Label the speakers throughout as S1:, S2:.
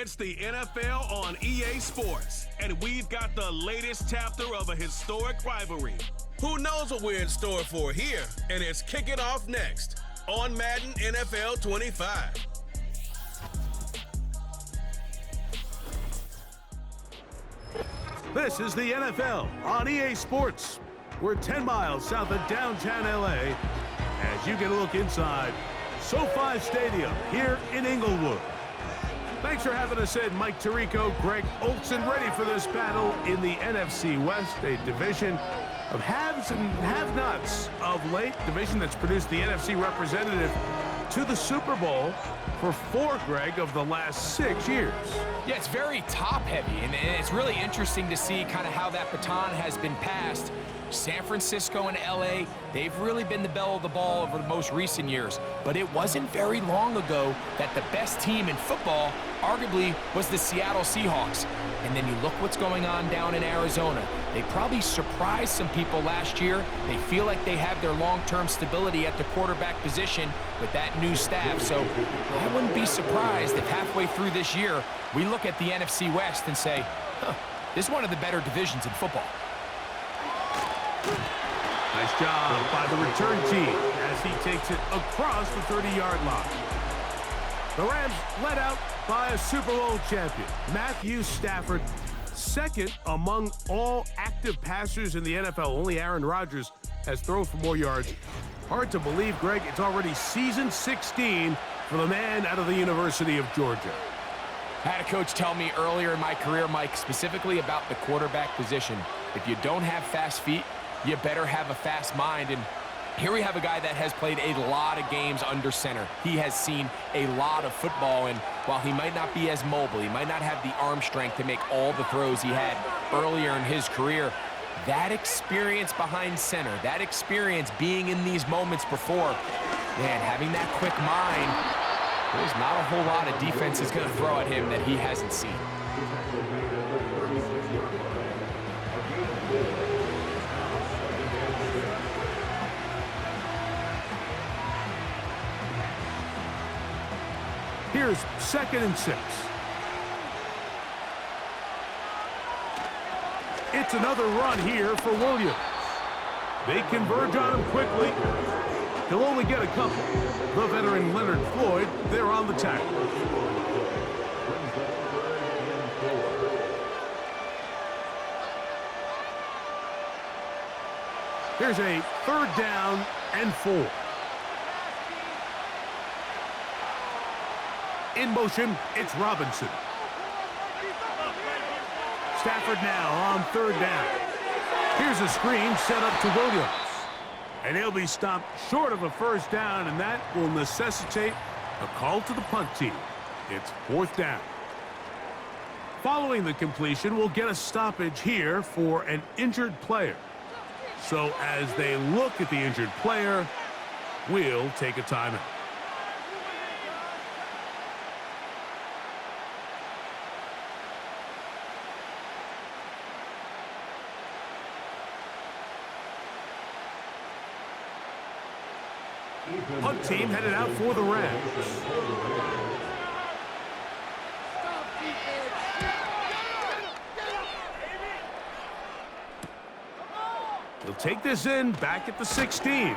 S1: It's the NFL on EA Sports, and we've got the latest chapter of a historic rivalry. Who knows what we're in store for here, and it's kicking off next on Madden NFL 25.
S2: This is the NFL on EA Sports. We're 10 miles south of downtown LA as you get a look inside SoFi Stadium here in Inglewood. Thanks for having us in. Mike Tirico, Greg Olson, ready for this battle in the NFC West, a division of haves and have-nots of late, division that's produced the NFC representative to the Super Bowl for 4, Greg, of the last 6 years.
S3: Yeah, it's very top-heavy, and it's really interesting to see kind of how that baton has been passed. San Francisco and LA, they've really been the belle of the ball over the most recent years. But it wasn't very long ago that the best team in football arguably was the Seattle Seahawks. And then you look what's going on down in Arizona. They probably surprised some people last year. They feel like they have their long-term stability at the quarterback position with that new staff. So I wouldn't be surprised if halfway through this year, we look at the NFC West and say, this is one of the better divisions in football.
S2: Nice job by the return team as he takes it across the 30-yard line. The Rams led out by a Super Bowl champion, Matthew Stafford, second among all active passers in the NFL. Only Aaron Rodgers has thrown for more yards. Hard to believe, Greg, it's already season 16 for the man out of the University of Georgia.
S3: I had a coach tell me earlier in my career, Mike, specifically about the quarterback position. If you don't have fast feet, you better have a fast mind. And here we have a guy that has played a lot of games under center. He has seen a lot of football, and while he might not be as mobile, he might not have the arm strength to make all the throws he had earlier in his career, that experience behind center, that experience being in these moments before, man, having that quick mind, there's not a whole lot of defense is going to throw at him that he hasn't seen.
S2: Here's 2nd and 6. It's another run here for Williams. They converge on him quickly. He'll only get a couple. The veteran Leonard Floyd, they're on the tackle. Here's a 3rd down and 4. In motion, it's Robinson. Stafford now on 3rd down. Here's a screen set up to Williams. And he'll be stopped short of a 1st down, and that will necessitate a call to the punt team. It's 4th down. Following the completion, we'll get a stoppage here for an injured player. So as they look at the injured player, we'll take a timeout. Punt team headed out for the Rams. He'll take this in back at the 16. And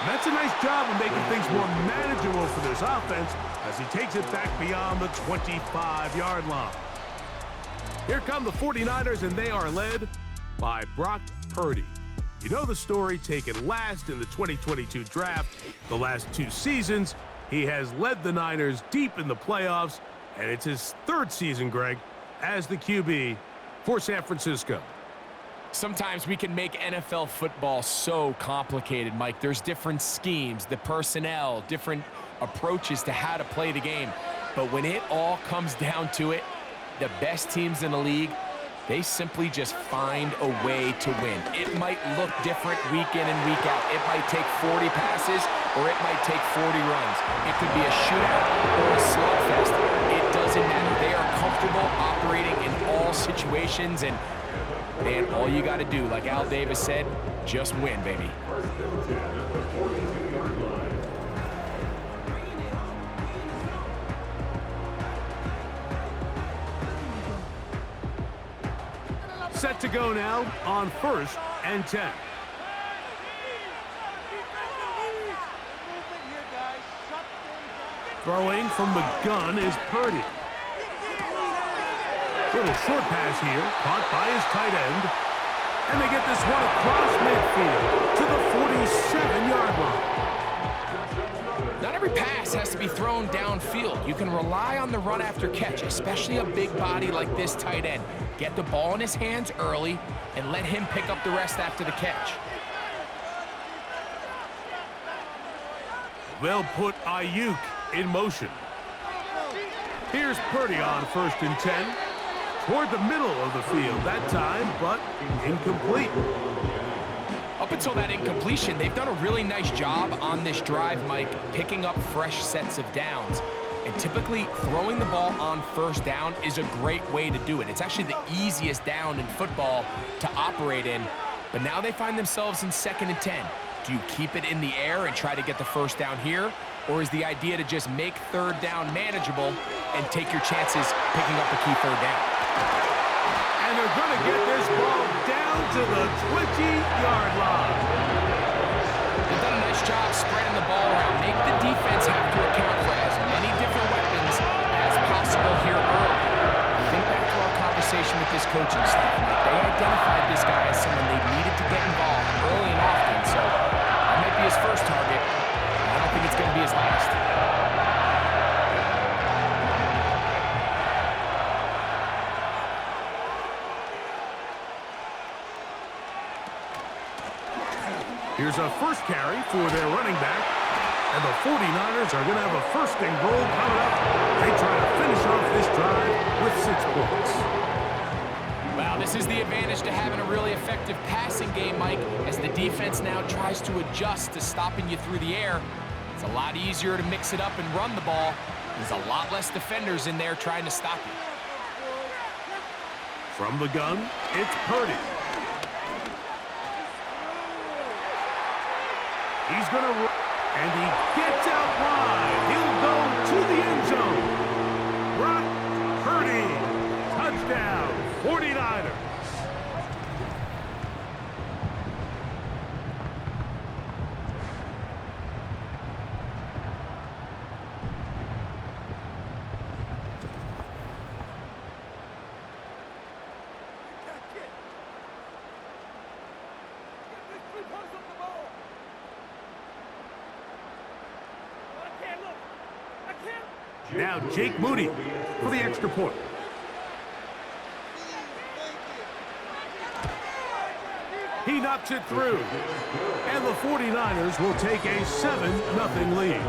S2: that's a nice job of making things more manageable for this offense as he takes it back beyond the 25-yard line. Here come the 49ers, and they are led by Brock Purdy. You know the story, taken last in the 2022 draft. The last 2 seasons, he has led the Niners deep in the playoffs, and it's his 3rd season, Greg, as the QB for San Francisco.
S3: Sometimes we can make NFL football so complicated, Mike. There's different schemes, the personnel, different approaches to how to play the game. But when it all comes down to it, the best teams in the league, they simply just find a way to win. It might look different week in and week out. It might take 40 passes or it might take 40 runs. It could be a shootout or a slugfest. It doesn't matter. They are comfortable operating in all situations, and man, all you got to do, like Al Davis said, just win, baby.
S2: Set to go now on 1st and 10. Throwing from the gun is Purdy. Little short pass here, caught by his tight end. And they get this one across midfield to the 47-yard line.
S3: Not every pass has to be thrown downfield. You can rely on the run after catch, especially a big body like this tight end. Get the ball in his hands early and let him pick up the rest after the catch.
S2: They'll put Ayuk in motion. Here's Purdy on 1st and 10. Toward the middle of the field that time, but incomplete.
S3: Up until that incompletion, they've done a really nice job on this drive, Mike, picking up fresh sets of downs. And typically, throwing the ball on 1st down is a great way to do it. It's actually the easiest down in football to operate in. But now they find themselves in 2nd and 10. Do you keep it in the air and try to get the 1st down here? Or is the idea to just make 3rd down manageable and take your chances picking up the key 3rd down?
S2: And they're going to get this ball down to the 20-yard line.
S3: They've done a nice job spreading the ball around. Make the defense have to account for as many different weapons as possible here early. Think back to our conversation with this coaching staff. They identified this guy as someone they needed to get involved early and often, so that might be his first target. I don't think it's going to be his last.
S2: Here's a first carry for their running back. And the 49ers are going to have a 1st and goal coming up. They try to finish off this drive with 6 points.
S3: Wow, this is the advantage to having a really effective passing game, Mike, as the defense now tries to adjust to stopping you through the air. It's a lot easier to mix it up and run the ball. There's a lot less defenders in there trying to stop you.
S2: From the gun, it's Purdy. He's going to run, and he gets out wide. He'll go to the end zone. Brock Purdy, touchdown, 49ers. Now Jake Moody for the extra point. He knocks it through. And the 49ers will take a 7-0 lead.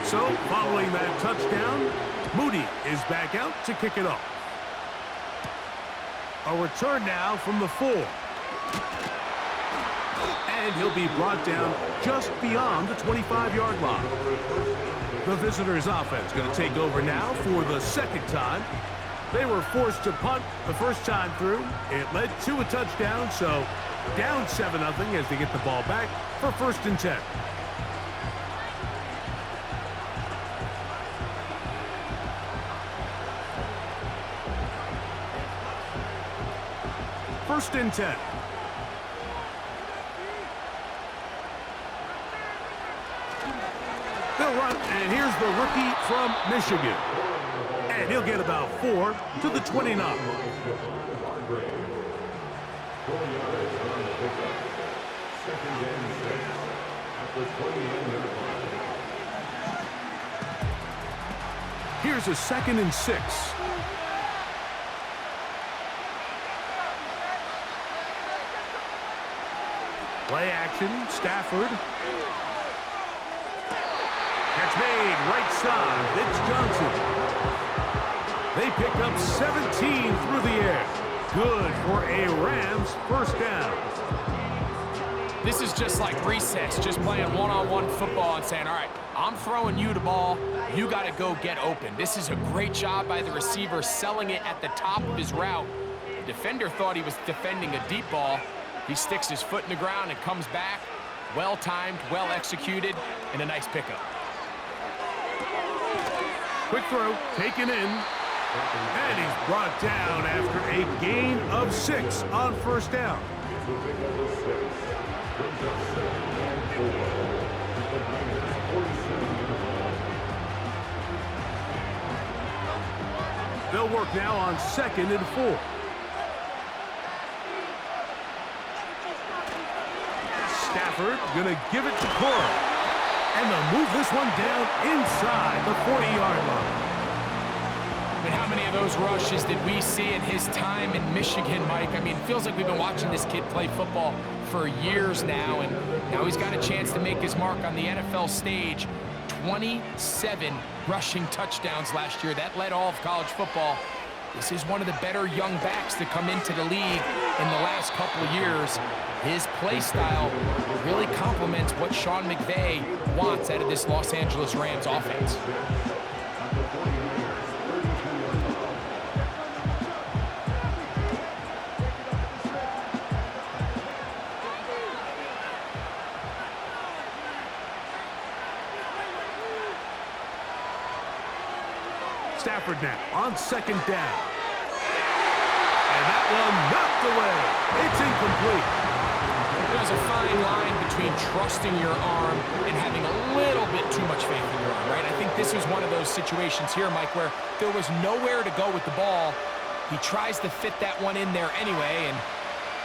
S2: So, following that touchdown, Moody is back out to kick it off. A return now from the 4. And he'll be brought down just beyond the 25-yard line. The visitors' offense going to take over now for the 2nd time. They were forced to punt the first time through. It led to a touchdown, so down 7-0 as they get the ball back for 1st and 10. First and 10. They'll run, and here's the rookie from Michigan. And he'll get about 4 to the 29. Here's a 2nd and 6. Play action, Stafford. Catch made, right side, it's Johnson. They pick up 17 through the air. Good for a Rams 1st down.
S3: This is just like recess, just playing one-on-one football and saying, all right, I'm throwing you the ball, you got to go get open. This is a great job by the receiver selling it at the top of his route. The defender thought he was defending a deep ball. He sticks his foot in the ground and comes back. Well-timed, well-executed, and a nice pickup.
S2: Quick throw, taken in, and he's brought down after a gain of 6 on first down. They'll work now on 2nd and 4. Stafford gonna give it to Cora. And they'll move this one down inside the 40-yard line.
S3: But how many of those rushes did we see in his time in Michigan, Mike? I mean, it feels like we've been watching this kid play football for years now, and now he's got a chance to make his mark on the NFL stage. 27 rushing touchdowns last year. That led all of college football. This is one of the better young backs to come into the league in the last couple of years. His play style really complements what Sean McVay wants out of this Los Angeles Rams offense.
S2: Stafford now on 2nd down. And that one knocked away. It's incomplete.
S3: There's a fine line between trusting your arm and having a little bit too much faith in your arm, right? I think this is one of those situations here, Mike, where there was nowhere to go with the ball. He tries to fit that one in there anyway, and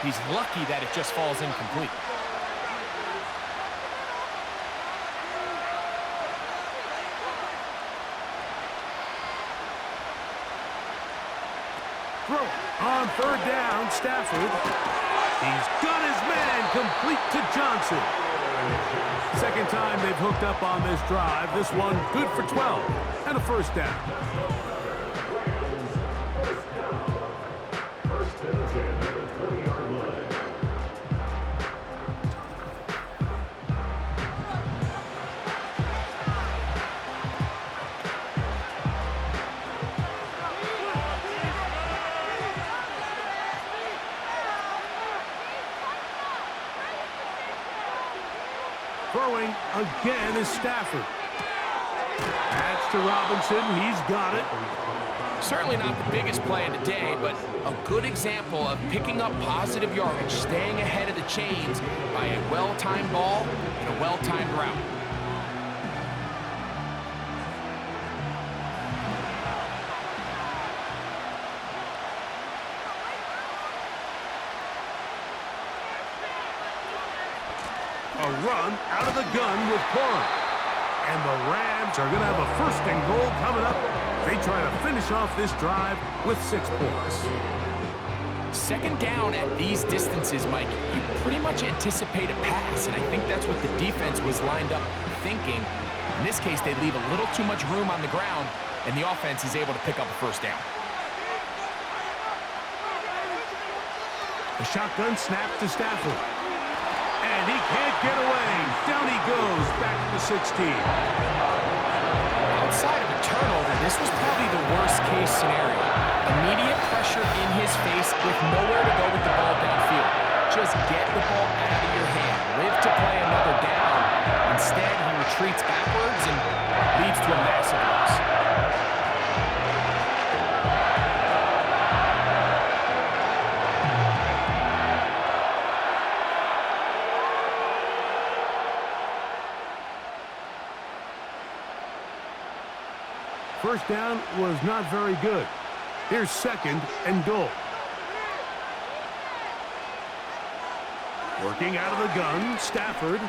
S3: he's lucky that it just falls incomplete.
S2: Throw on 3rd down, Stafford. He's got his man complete to Johnson. 2nd time they've hooked up on this drive. This one good for 12 and a first down. Throwing again is Stafford. That's to Robinson. He's got it.
S3: Certainly not the biggest play of the day, but a good example of picking up positive yardage, staying ahead of the chains by a well-timed ball and a well-timed route.
S2: A run out of the gun with Cora. And the Rams are going to have a 1st and goal coming up. They try to finish off this drive with 6 points.
S3: 2nd down at these distances, Mike, you pretty much anticipate a pass, and I think that's what the defense was lined up thinking. In this case, they leave a little too much room on the ground, and the offense is able to pick up a 1st down.
S2: The shotgun snap to Stafford. And he can't get away. Down he goes, back to the 16.
S3: Outside of a turnover, this was probably the worst-case scenario. Immediate pressure in his face with nowhere to go with the ball downfield. Just get the ball out of your hand. Live to play another down. Instead, he retreats backwards and leads to a massive loss.
S2: First down was not very good. Here's 2nd and goal. Working out of the gun, Stafford.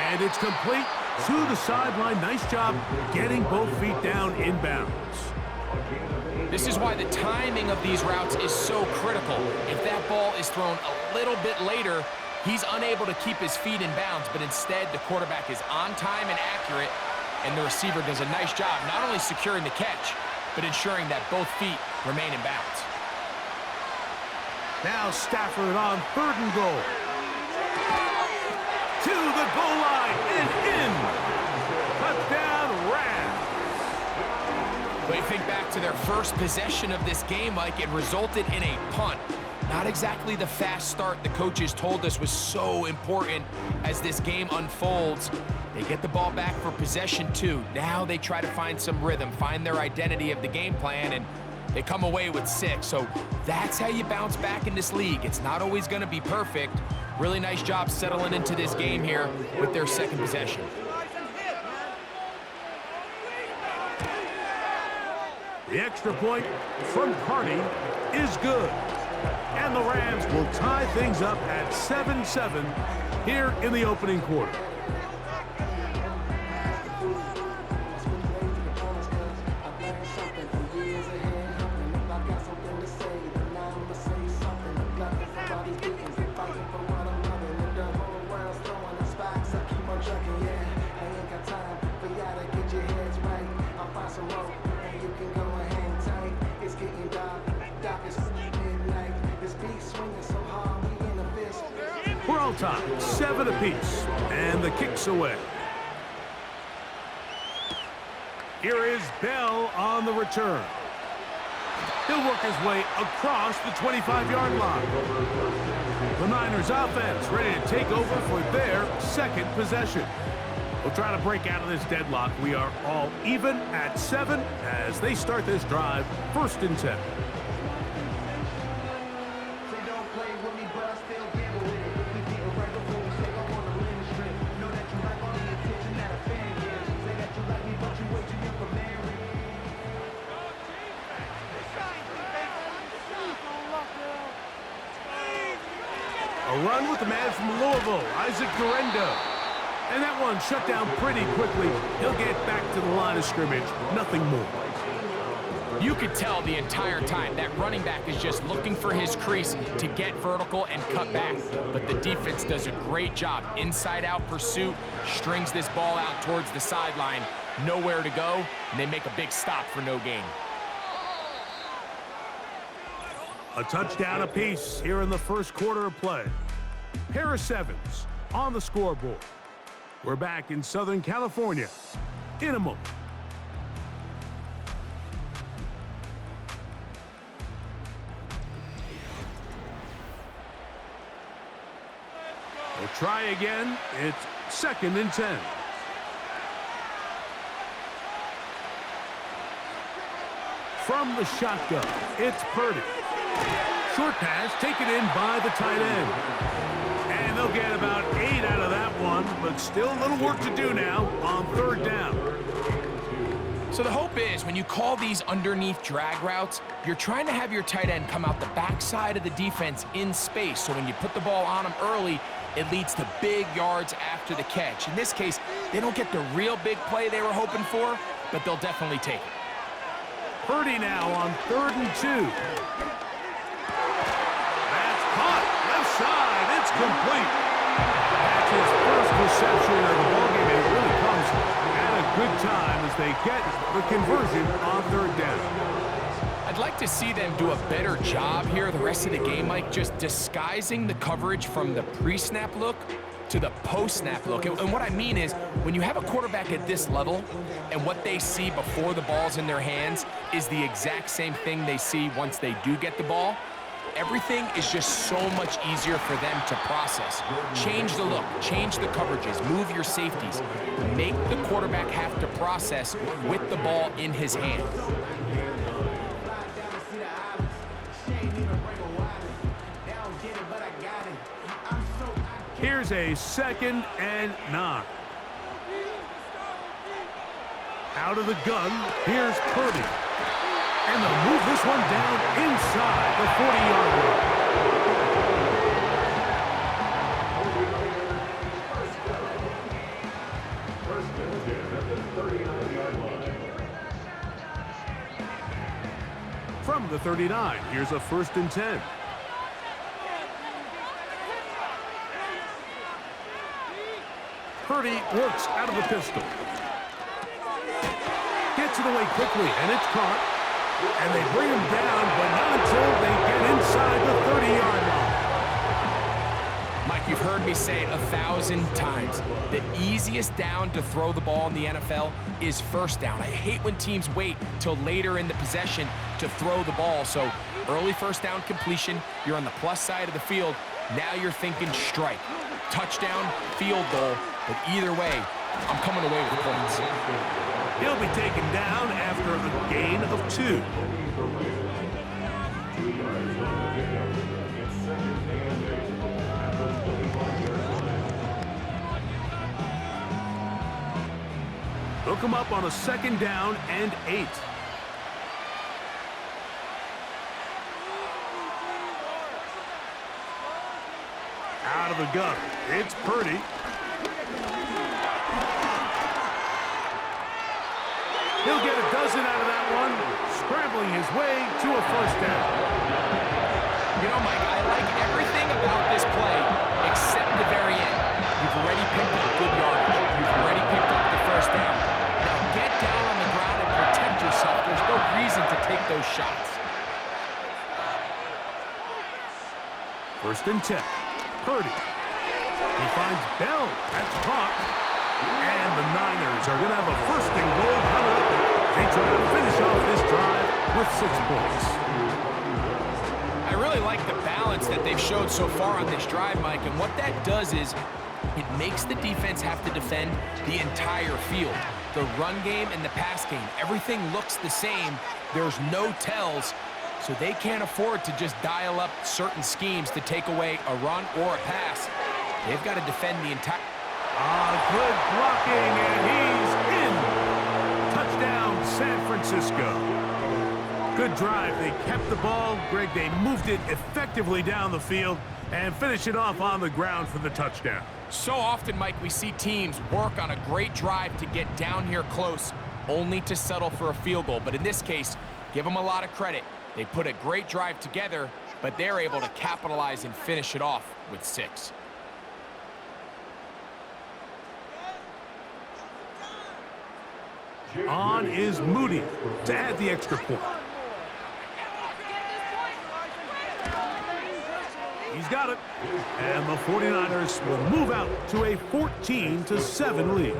S2: And it's complete to the sideline. Nice job getting both feet down inbounds.
S3: This is why the timing of these routes is so critical. If that ball is thrown a little bit later, he's unable to keep his feet in bounds, but instead the quarterback is on time and accurate, and the receiver does a nice job not only securing the catch, but ensuring that both feet remain in bounds.
S2: Now Stafford on 3rd and goal. To the goal line and in. Touchdown, Rams.
S3: But you think back to their first possession of this game, Mike, it resulted in a punt. Not exactly the fast start the coaches told us was so important as this game unfolds. They get the ball back for possession 2. Now they try to find some rhythm, find their identity of the game plan, and they come away with 6. So that's how you bounce back in this league. It's not always going to be perfect. Really nice job settling into this game here with their second possession.
S2: The extra point from Party is good. And the Rams will tie things up at 7-7 here in the opening quarter. We're all tied, 7 apiece, and the kick's away. Here is Bell on the return. He'll work his way across the 25-yard line. The Niners offense ready to take over for their second possession. We'll try to break out of this deadlock. We are all even at 7 as they start this drive, 1st and 10. A run with the man from Louisville, Isaac Durendo. And that one shut down pretty quickly. He'll get back to the line of scrimmage, nothing more.
S3: You could tell the entire time that running back is just looking for his crease to get vertical and cut back. But the defense does a great job. Inside-out pursuit, strings this ball out towards the sideline. Nowhere to go, and they make a big stop for no gain.
S2: A touchdown apiece here in the first quarter of play. Pair of 7s on the scoreboard. We're back in Southern California in a moment. We'll try again. It's 2nd and 10. From the shotgun, it's Purdy. Short pass taken in by the tight end. And they'll get about 8 out of that one, but still a little work to do now on 3rd down.
S3: So the hope is when you call these underneath drag routes, you're trying to have your tight end come out the backside of the defense in space. So when you put the ball on him early, it leads to big yards after the catch. In this case, they don't get the real big play they were hoping for, but they'll definitely take it.
S2: Purdy now on 3rd and 2. That's caught. Left side. It's complete. That's his first reception of the ballgame. It really comes at a good time as they get the conversion on 3rd down.
S3: I'd like to see them do a better job here the rest of the game, Mike, just disguising the coverage from the pre-snap look to the post-snap look. And what I mean is, when you have a quarterback at this level and what they see before the ball's in their hands is the exact same thing they see once they do get the ball, everything is just so much easier for them to process. Change the look, change the coverages, move your safeties. Make the quarterback have to process with the ball in his hand.
S2: Here's a 2nd and 9. Out of the gun, here's Purdy. And they'll move this one down inside the 40-yard line. From the 39, here's a 1st and 10. Purdy works out of the pistol. Gets it away quickly, and it's caught. And they bring him down, but not until they get inside the 30-yard line.
S3: Mike, you've heard me say it 1,000 times. The easiest down to throw the ball in the NFL is first down. I hate when teams wait till later in the possession to throw the ball. So early first down completion, you're on the plus side of the field. Now you're thinking strike, touchdown, field goal. But either way, I'm coming away with points.
S2: He'll be taken down after a gain of 2. They'll come up on a 2nd down and 8. Out of the gun, it's Purdy. He'll get a dozen out of that one, scrambling his way to a first down.
S3: You know, Mike, I like everything about this play except the very end. You've already picked up good yardage. You've already picked up the first down. Now get down on the ground and protect yourself. There's no reason to take those shots.
S2: 1st and 10. Purdy. He finds Bell. That's caught. And the Niners are going to have a 1st and goal coming up. They try to finish off this drive with 6 points.
S3: I really like the balance that they've showed so far on this drive, Mike, and what that does is it makes the defense have to defend the entire field. The run game and the pass game, everything looks the same. There's no tells, so they can't afford to just dial up certain schemes to take away a run or a pass. They've got to defend the entire...
S2: Good blocking, and he's in. Touchdown, San Francisco. Good drive. They kept the ball. Greg, they moved it effectively down the field and finished it off on the ground for the touchdown.
S3: So often, Mike, we see teams work on a great drive to get down here close, only to settle for a field goal. But in this case, give them a lot of credit. They put a great drive together, but they're able to capitalize and finish it off with 6.
S2: On is Moody to add the extra point. He's got it. And the 49ers will move out to a 14-7 lead.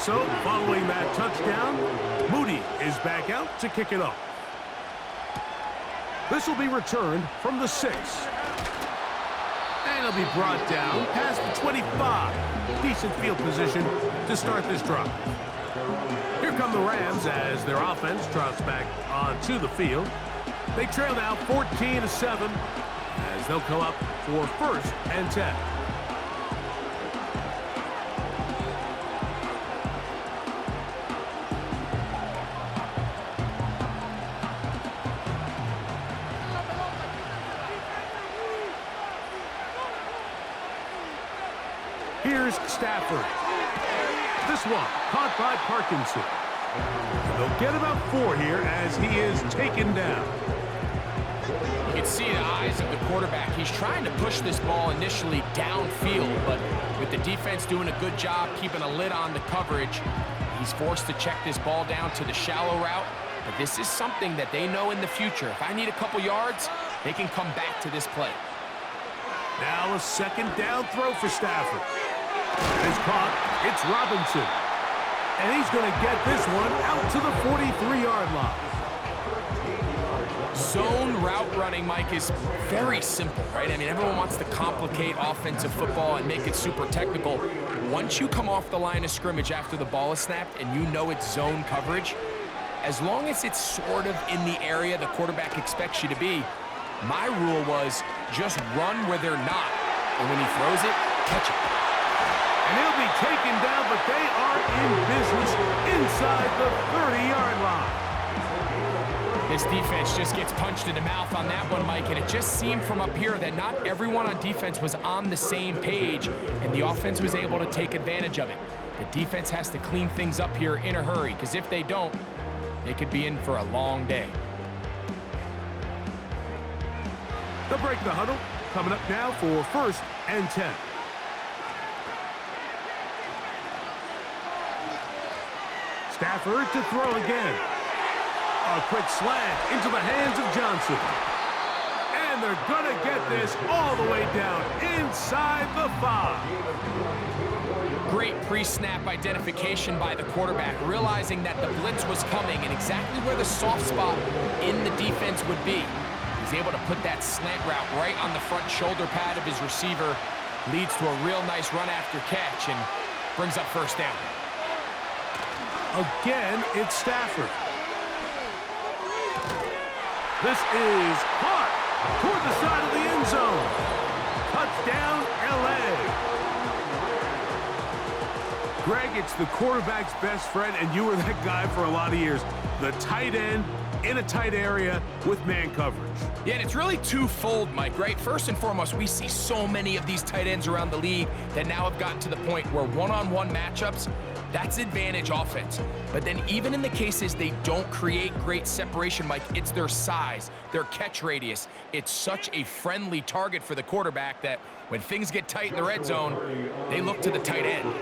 S2: So, following that touchdown, Moody is back out to kick it off. This will be returned from the 6. And it'll be brought down past the 25. Decent field position to start this drive. Here come the Rams as their offense trots back onto the field. They trail now 14-7 as they'll come up for 1st and 10. Here's Stafford. This one caught by Parkinson. They'll get about 4 here as he is taken down.
S3: You can see the eyes of the quarterback. He's trying to push this ball initially downfield, but with the defense doing a good job keeping a lid on the coverage, he's forced to check this ball down to the shallow route. But this is something that they know in the future. If I need a couple yards, they can come back to this play.
S2: Now a 2nd down throw for Stafford. It's caught. It's Robinson. And he's going to get this one out to the 43-yard line.
S3: Zone route running, Mike, is very simple, right? I mean, everyone wants to complicate offensive football and make it super technical. Once you come off the line of scrimmage after the ball is snapped and you know it's zone coverage, as long as it's sort of in the area the quarterback expects you to be, my rule was just run where they're not. And when he throws it, catch it.
S2: And he'll be taken down, but they are in business inside the 30-yard line.
S3: This defense just gets punched in the mouth on that one, Mike, and it just seemed from up here that not everyone on defense was on the same page, and the offense was able to take advantage of it. The defense has to clean things up here in a hurry, because if they don't, they could be in for a long day.
S2: They'll break the huddle. Coming up now for 1st and 10. Stafford to throw again. A quick slant into the hands of Johnson. And they're going to get this all the way down inside the 5.
S3: Great pre-snap identification by the quarterback, realizing that the blitz was coming and exactly where the soft spot in the defense would be. He's able to put that slant route right on the front shoulder pad of his receiver. Leads to a real nice run after catch and brings up 1st down.
S2: Again, it's Stafford. This is caught toward the side of the end zone. Touchdown, L.A. Greg, it's the quarterback's best friend, and you were that guy for a lot of years. The tight end in a tight area with man coverage.
S3: Yeah, and it's really twofold, Mike, right? First and foremost, we see so many of these tight ends around the league that now have gotten to the point where one-on-one matchups, that's advantage offense. But then even in the cases they don't create great separation, Mike, it's their size, their catch radius. It's such a friendly target for the quarterback that when things get tight in the red zone, they look to the tight end.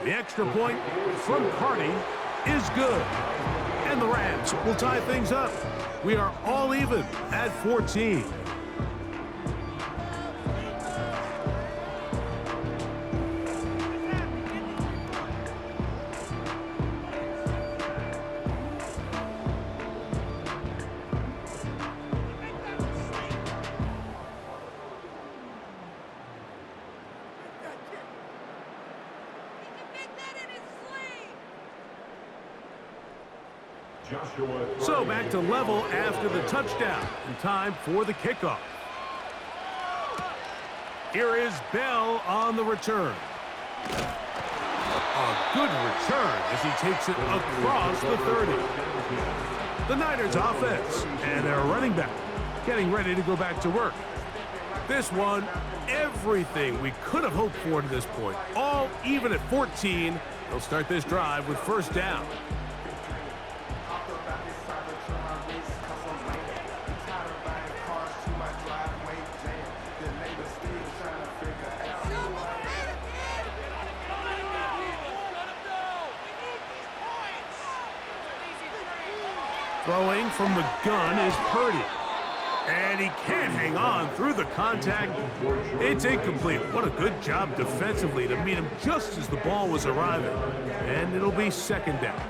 S2: The extra point from Carney is good. And the Rams will tie things up. We are all even at 14. So back to level after the touchdown, and time for the kickoff. Here is Bell on the return. A good return as he takes it across the 30. The Niners offense and their running back getting ready to go back to work. This one, everything we could have hoped for to this point. All even at 14. They'll start this drive with 1st down. Throwing from the gun is Purdy. And he can't hang on through the contact. It's incomplete. What a good job defensively to meet him just as the ball was arriving. And it'll be 2nd down.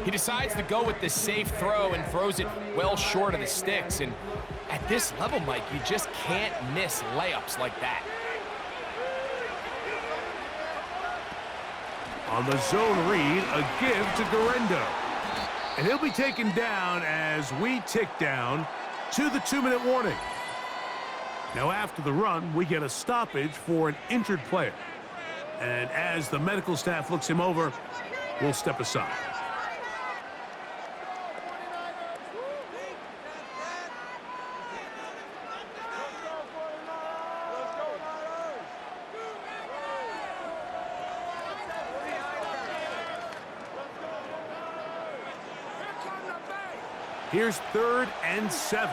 S3: He decides to go with the safe throw and throws it well short of the sticks. And at this level, Mike, you just can't miss layups like that.
S2: On the zone read, a give to Garendo. And he'll be taken down as we tick down to the 2-minute warning. Now after the run, we get a stoppage for an injured player. And as the medical staff looks him over, we'll step aside. Here's 3rd and 7.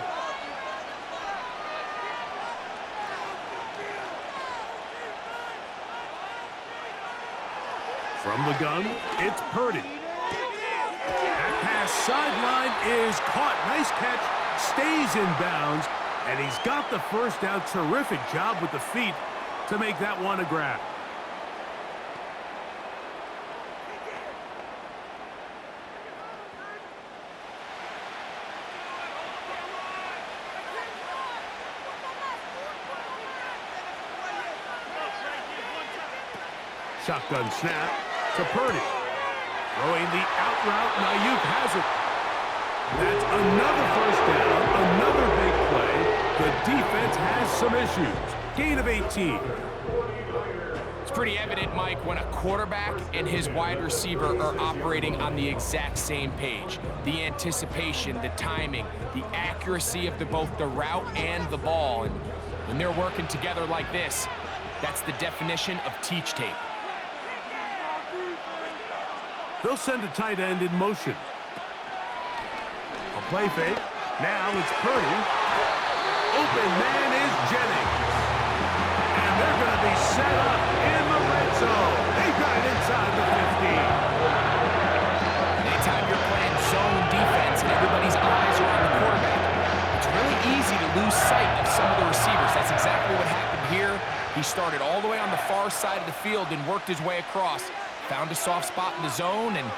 S2: From the gun, it's Purdy. That pass sideline is caught. Nice catch, stays in bounds, and he's got the 1st down. Terrific job with the feet to make that one a grab. Shotgun snap to Purdy. Throwing the out route, Ayuk has it. That's another 1st down, another big play. The defense has some issues. Gain of 18.
S3: It's pretty evident, Mike, when a quarterback and his wide receiver are operating on the exact same page. The anticipation, the timing, the accuracy of both the route and the ball. And when they're working together like this, that's the definition of teach tape.
S2: They'll send a tight end in motion. A play fake. Now it's Purdy. Open man is Jennings. And they're going to be set up in the red zone. They got it inside the 15.
S3: Anytime you're playing zone defense and everybody's eyes are on the quarterback, it's really easy to lose sight of some of the receivers. That's exactly what happened here. He started all the way on the far side of the field and worked his way across. Found a soft spot in the zone, and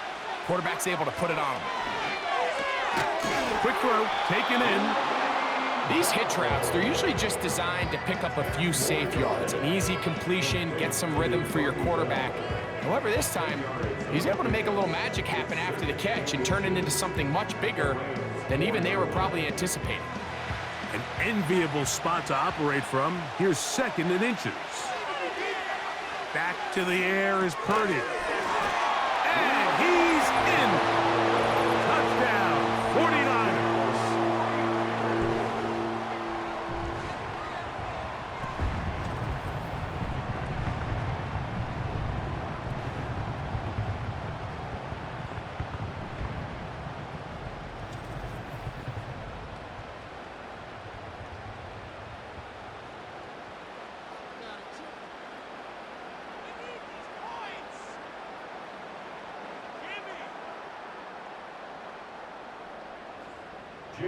S3: quarterback's able to put it on him.
S2: Quick throw, taken in.
S3: These hitch routes, they're usually just designed to pick up a few safe yards. An easy completion, get some rhythm for your quarterback. However, this time, he's able to make a little magic happen after the catch and turn it into something much bigger than even they were probably anticipating.
S2: An enviable spot to operate from. Here's 2nd and inches. Back to the air is Purdy. And he's in. Touchdown, 49ers.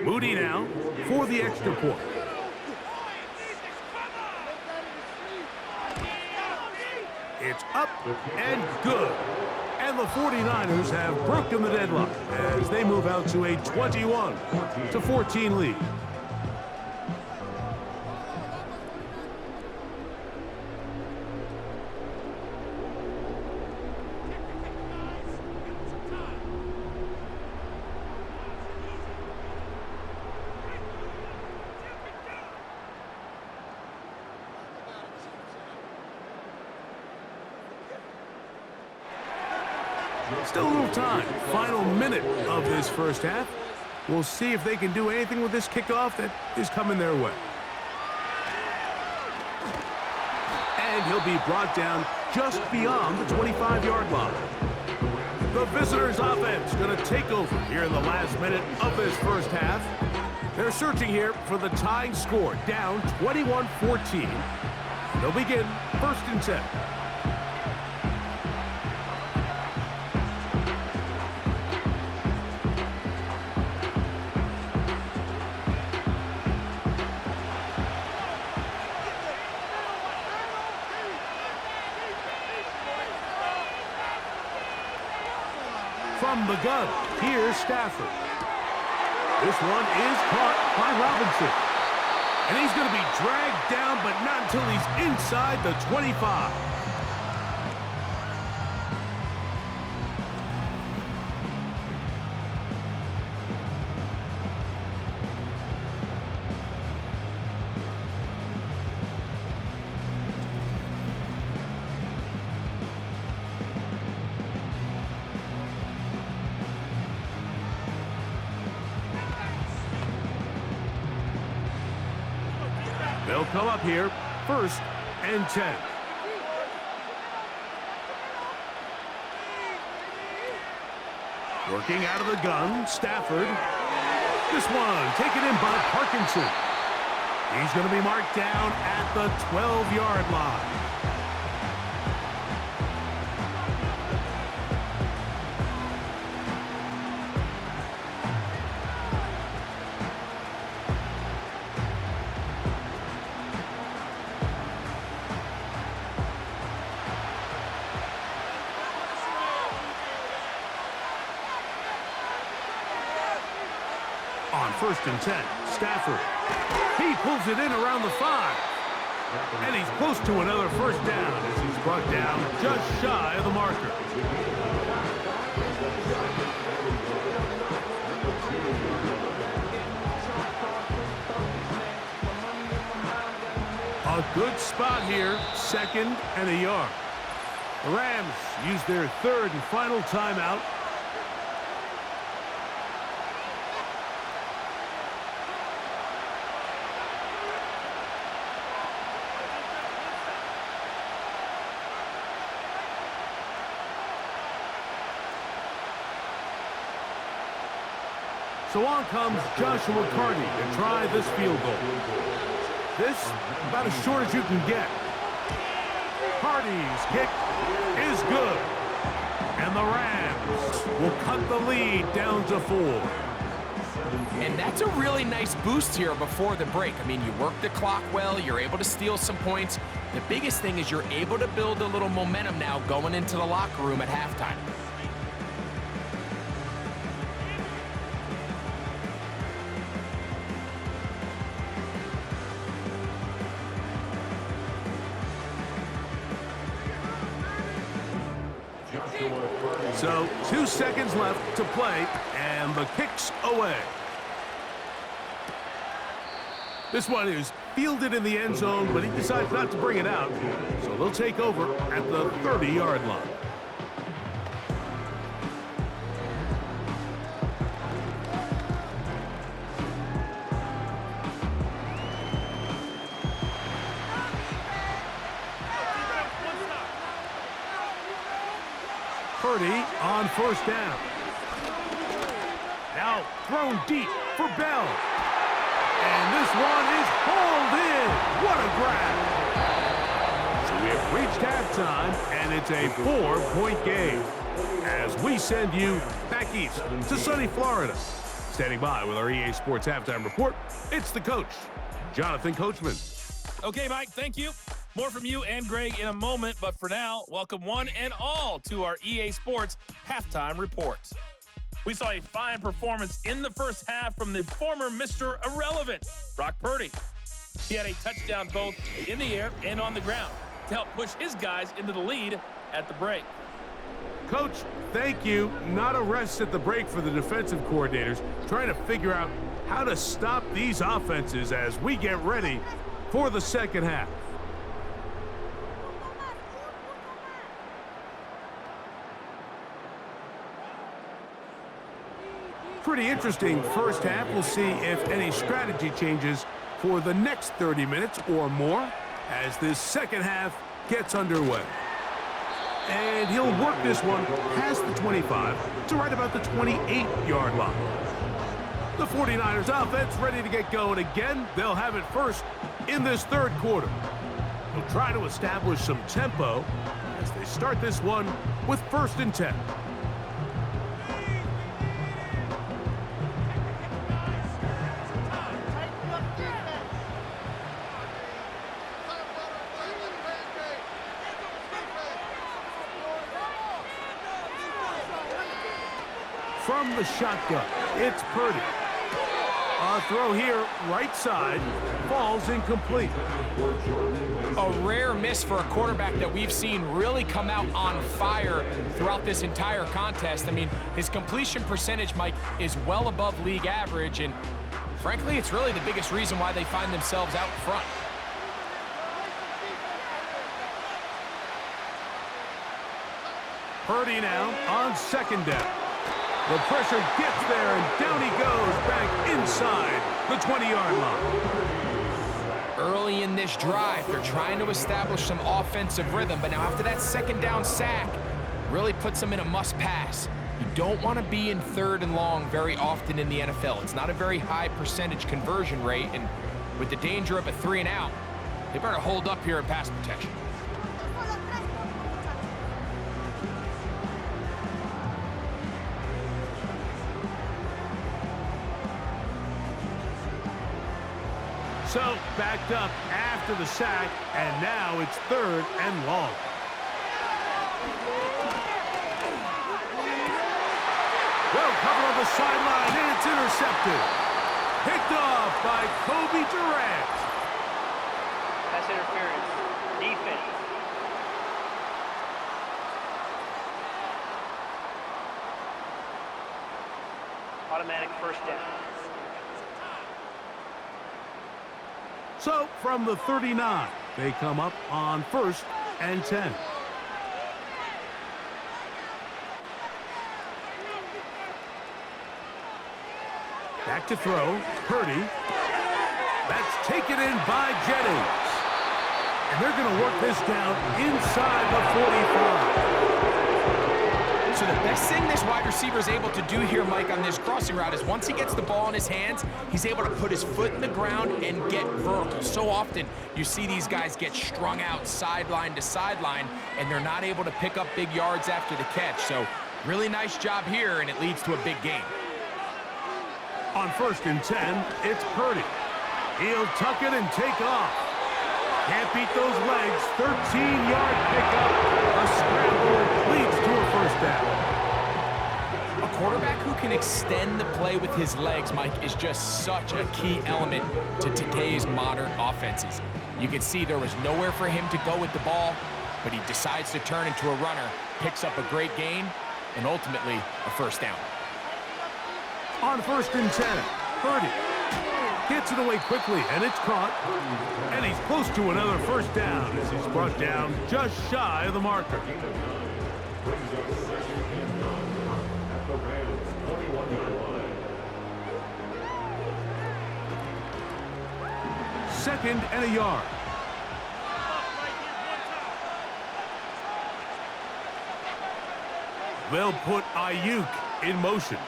S2: Moody now for the extra point. It's up and good. And the 49ers have broken the deadlock as they move out to a 21-14 lead. Still a little time. Final minute of this first half. We'll see if they can do anything with this kickoff that is coming their way. And he'll be brought down just beyond the 25-yard line. The visitors' offense going to take over here in the last minute of this first half. They're searching here for the tying score, down 21-14. They'll begin 1st and 10. From the gun, here's Stafford. This one is caught by Robinson. And he's going to be dragged down, but not until he's inside the 25. They'll come up here, 1st and 10. Working out of the gun, Stafford. This one taken in by Parkinson. He's going to be marked down at the 12-yard line. On 1st and 10, Stafford. He pulls it in around the 5. And he's close to another first down as he's brought down just shy of the marker. A good spot here, 2nd and a yard. The Rams use their third and final timeout. So on comes Joshua Carty to try this field goal. This, about as short as you can get. Carty's kick is good. And the Rams will cut the lead down to 4.
S3: And that's a really nice boost here before the break. I mean, you work the clock well, you're able to steal some points. The biggest thing is you're able to build a little momentum now going into the locker room at halftime.
S2: So 2 seconds left to play, and the kick's away. This one is fielded in the end zone, but he decides not to bring it out. So they'll take over at the 30-yard line. Purdy on first down. Now thrown deep for Bell. And this one is hauled in. What a grab. So we have reached halftime, and it's a 4-point game as we send you back east to sunny Florida. Standing by with our EA Sports Halftime Report, it's the coach, Jonathan Coachman.
S4: Okay, Mike, thank you. More from you and Greg in a moment, but for now, welcome one and all to our EA Sports Halftime Report. We saw a fine performance in the first half from the former Mr. Irrelevant, Brock Purdy. He had a touchdown both in the air and on the ground to help push his guys into the lead at the break.
S2: Coach, thank you. Not a rest at the break for the defensive coordinators, trying to figure out how to stop these offenses as we get ready for the second half. Pretty interesting first half. We'll see if any strategy changes for the next 30 minutes or more as this second half gets underway. And he'll work this one past the 25 to right about the 28-yard line. The 49ers offense ready to get going again. They'll have it first in this third quarter. They'll try to establish some tempo as they start this one with 1st and 10. From the shotgun, it's Purdy. A throw here, right side, falls incomplete.
S3: A rare miss for a quarterback that we've seen really come out on fire throughout this entire contest. I mean, his completion percentage, Mike, is well above league average, and frankly, it's really the biggest reason why they find themselves out front.
S2: Purdy now on 2nd down. The pressure gets there, and down he goes back inside the 20-yard line.
S3: Early in this drive, they're trying to establish some offensive rhythm, but now after that 2nd down sack, really puts them in a must-pass. You don't want to be in 3rd and long very often in the NFL. It's not a very high percentage conversion rate, and with the danger of a 3-and-out, they better hold up here in pass protection.
S2: So, backed up after the sack, and now it's 3rd and long. Well covered on the sideline, and it's intercepted. Picked off by Kobe Durant.
S5: Pass interference. Defense. Automatic 1st down.
S2: So, from the 39, they come up on 1st and 10. Back to throw. Purdy. That's taken in by Jennings. And they're going to work this down inside the 45.
S3: So the best thing this wide receiver is able to do here, Mike, on this crossing route is once he gets the ball in his hands, he's able to put his foot in the ground and get vertical. So often you see these guys get strung out sideline to sideline, and they're not able to pick up big yards after the catch. So really nice job here, and it leads to a big gain.
S2: On 1st and 10, it's Purdy. He'll tuck it and take off. Can't beat those legs. 13-yard pickup. A scramble leads to a first down.
S3: A quarterback who can extend the play with his legs, Mike, is just such a key element to today's modern offenses. You can see there was nowhere for him to go with the ball, but he decides to turn into a runner, picks up a great gain, and ultimately a first down.
S2: On 1st and 10, Purdy gets it away quickly, and it's caught. And he's close to another first down as he's brought down just shy of the marker. Second and a yard. They'll put Ayuk in motion.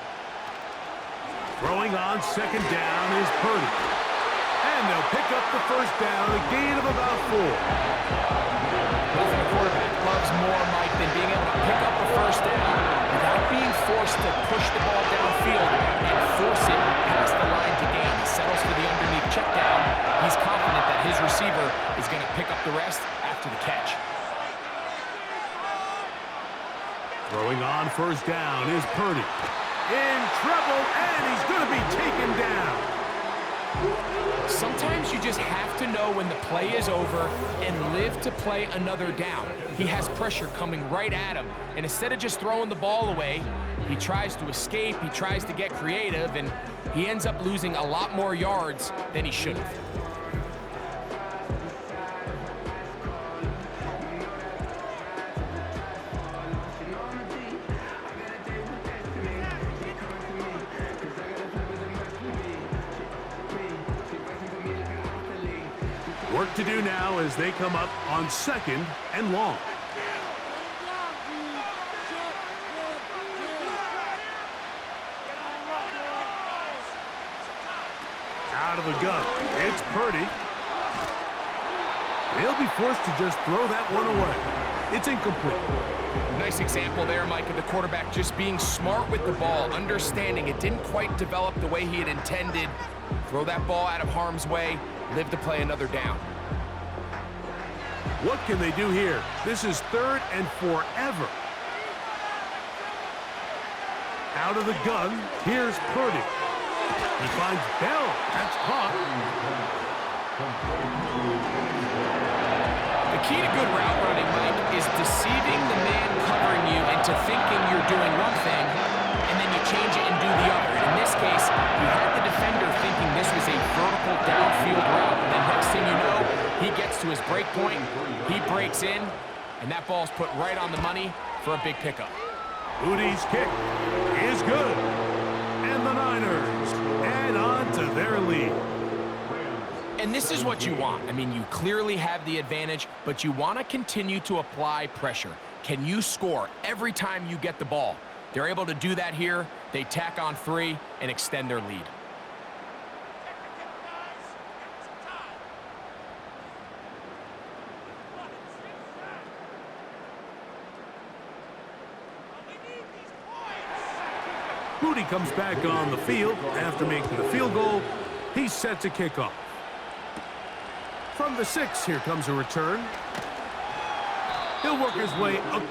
S2: Throwing on 2nd down is Purdy. And they'll pick up the first down, a gain of about 4.
S3: Nothing a quarterback loves more, Mike, than being able to pick up the first down without being forced to push the ball downfield and force it past the line to gain. He settles for the underneath check down. He's confident that his receiver is going to pick up the rest after the catch.
S2: Throwing on 1st down is Purdy. In trouble, and he's going to be taken down.
S3: Sometimes you just have to know when the play is over and live to play another down. He has pressure coming right at him, and instead of just throwing the ball away, he tries to escape, he tries to get creative, and he ends up losing a lot more yards than he should have.
S2: Work to do now as they come up on 2nd and long. Out of the gun, it's Purdy. He'll be forced to just throw that one away. It's incomplete.
S3: Nice example there, Mike, of the quarterback just being smart with the ball, understanding it didn't quite develop the way he had intended. Throw that ball out of harm's way, live to play another down.
S2: What can they do here? This is 3rd and forever. Out of the gun, here's Purdy. He finds Bell. That's caught.
S3: The key to good route running, Mike, is deceiving the man covering you into thinking you're doing one thing, and then you change it and do the other. In this case, you had the defender thinking this was a vertical downfield route, and then next thing you know, he gets to his break point, he breaks in, and that ball's put right on the money for a big pickup.
S2: Moody's kick is good. And the Niners add on to their lead.
S3: And this is what you want. I mean, you clearly have the advantage, but you want to continue to apply pressure. Can you score every time you get the ball? They're able to do that here. They tack on 3 and extend their lead.
S2: Moody comes back on the field after making the field goal. He's set to kick off. From the 6, here comes a return. He'll work his way up.